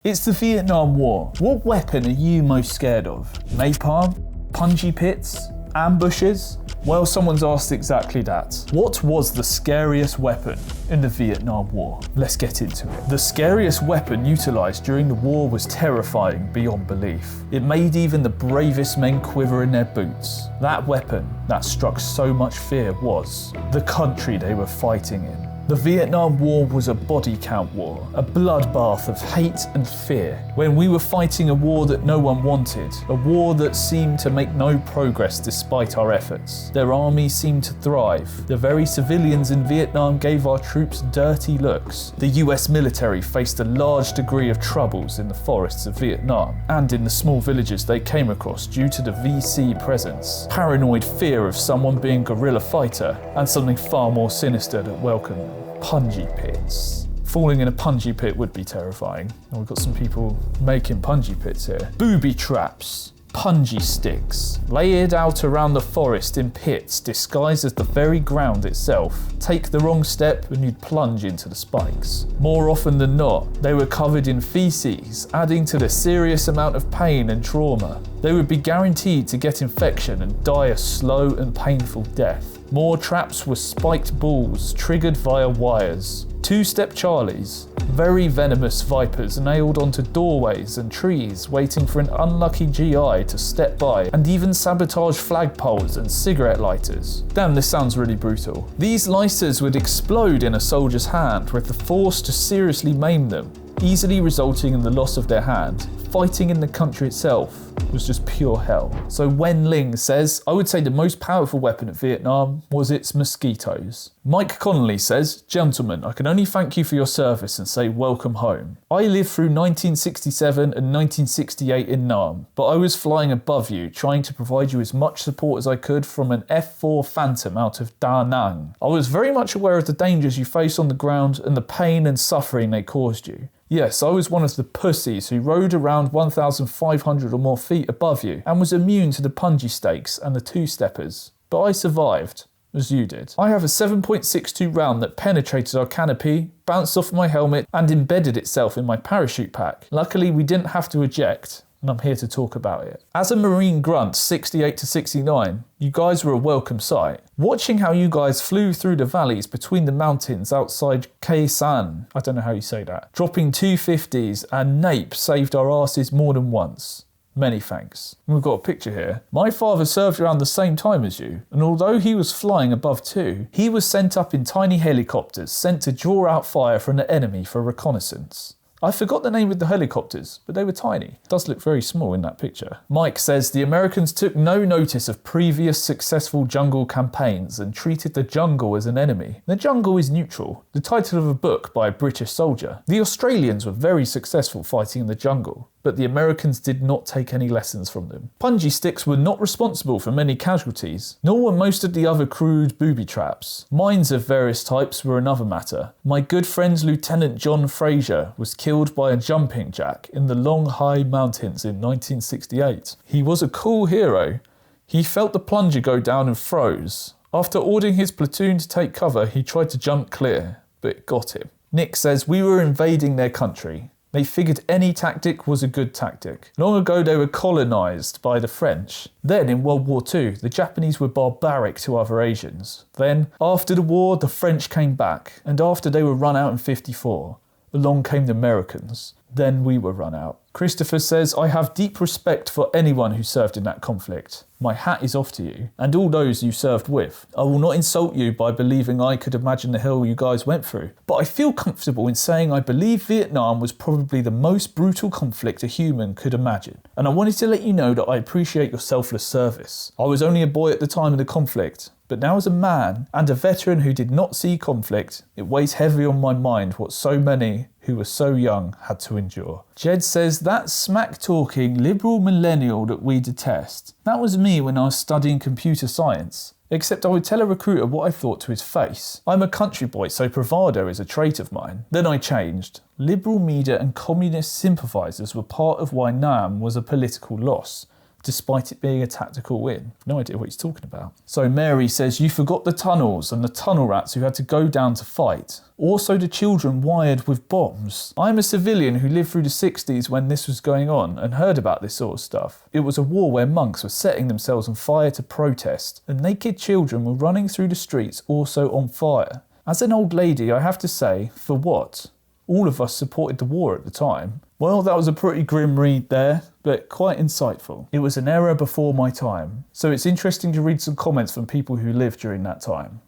It's the Vietnam War. What weapon are you most scared of? Napalm? Punji pits? Ambushes? Well, someone's asked exactly that. What was the scariest weapon in the Vietnam War? Let's get into it. The scariest weapon utilised during the war was terrifying beyond belief. It made even the bravest men quiver in their boots. That weapon that struck so much fear was the country they were fighting in. The Vietnam War was a body count war, a bloodbath of hate and fear. When we were fighting a war that no one wanted, a war that seemed to make no progress despite our efforts. Their army seemed to thrive. The very civilians in Vietnam gave our troops dirty looks. The US military faced a large degree of troubles in the forests of Vietnam and in the small villages they came across due to the VC presence. Paranoid fear of someone being guerrilla fighter and something far more sinister that welcomed them. Punji pits. Falling in a punji pit would be terrifying. And we've got some people making punji pits here. Booby traps. Punji sticks, layered out around the forest in pits disguised as the very ground itself. Take the wrong step and you'd plunge into the spikes. More often than not, they were covered in feces, adding to the serious amount of pain and trauma. They would be guaranteed to get infection and die a slow and painful death. More traps were spiked balls triggered via wires. Two-step Charlies, very venomous vipers nailed onto doorways and trees waiting for an unlucky GI to step by, and even sabotage flagpoles and cigarette lighters. Damn, this sounds really brutal. These lighters would explode in a soldier's hand with the force to seriously maim them, easily resulting in the loss of their hand. Fighting in the country itself was just pure hell. So Wen Ling says, I would say the most powerful weapon of Vietnam was its mosquitoes. Mike Connolly says, gentlemen, I can only thank you for your service and say welcome home. I lived through 1967 and 1968 in Nam, but I was flying above you, trying to provide you as much support as I could from an F-4 Phantom out of Da Nang. I was very much aware of the dangers you face on the ground and the pain and suffering they caused you. Yes, I was one of the pussies who rode around 1,500 or more feet above you and was immune to the punji stakes and the two-steppers. But I survived, as you did. I have a 7.62 round that penetrated our canopy, bounced off my helmet and embedded itself in my parachute pack. Luckily, we didn't have to eject, and I'm here to talk about it. As a Marine grunt 68 to 69, you guys were a welcome sight. Watching how you guys flew through the valleys between the mountains outside Khe San, I don't know how you say that, dropping 250s and Nape saved our asses more than once. Many thanks. We've got a picture here. My father served around the same time as you, and although he was flying above too, he was sent up in tiny helicopters sent to draw out fire from the enemy for reconnaissance. I forgot the name of the helicopters, but they were tiny. It does look very small in that picture. Mike says the Americans took no notice of previous successful jungle campaigns and treated the jungle as an enemy. The jungle is neutral, the title of a book by a British soldier. The Australians were very successful fighting in the jungle, but the Americans did not take any lessons from them. Punji sticks were not responsible for many casualties, nor were most of the other crude booby traps. Mines of various types were another matter. My good friend Lieutenant John Fraser was killed by a jumping jack in the Long Hai Mountains in 1968. He was a cool hero. He felt the plunger go down and froze. After ordering his platoon to take cover, he tried to jump clear, but it got him. Nick says, we were invading their country. They figured any tactic was a good tactic. Long ago they were colonised by the French. Then in World War II, the Japanese were barbaric to other Asians. Then, after the war, the French came back, and after they were run out in '54, along came the Americans. Then we were run out. Christopher says, I have deep respect for anyone who served in that conflict. My hat is off to you, and all those you served with. I will not insult you by believing I could imagine the hell you guys went through, but I feel comfortable in saying I believe Vietnam was probably the most brutal conflict a human could imagine. And I wanted to let you know that I appreciate your selfless service. I was only a boy at the time of the conflict, but now as a man and a veteran who did not see conflict, it weighs heavy on my mind what so many who were so young had to endure. Jed says, that smack-talking liberal millennial that we detest. That was me when I was studying computer science. Except I would tell a recruiter what I thought to his face. I'm a country boy, so bravado is a trait of mine. Then I changed. Liberal media and communist sympathisers were part of why Nam was a political loss. despite it being a tactical win. No idea what he's talking about. So Mary says, you forgot the tunnels and the tunnel rats who had to go down to fight. Also the children wired with bombs. I'm a civilian who lived through the 60s when this was going on and heard about this sort of stuff. It was a war where monks were setting themselves on fire to protest, and naked children were running through the streets also on fire. As an old lady, I have to say, for what? All of us supported the war at the time. Well, that was a pretty grim read there, but quite insightful. It was an era before my time, so it's interesting to read some comments from people who lived during that time.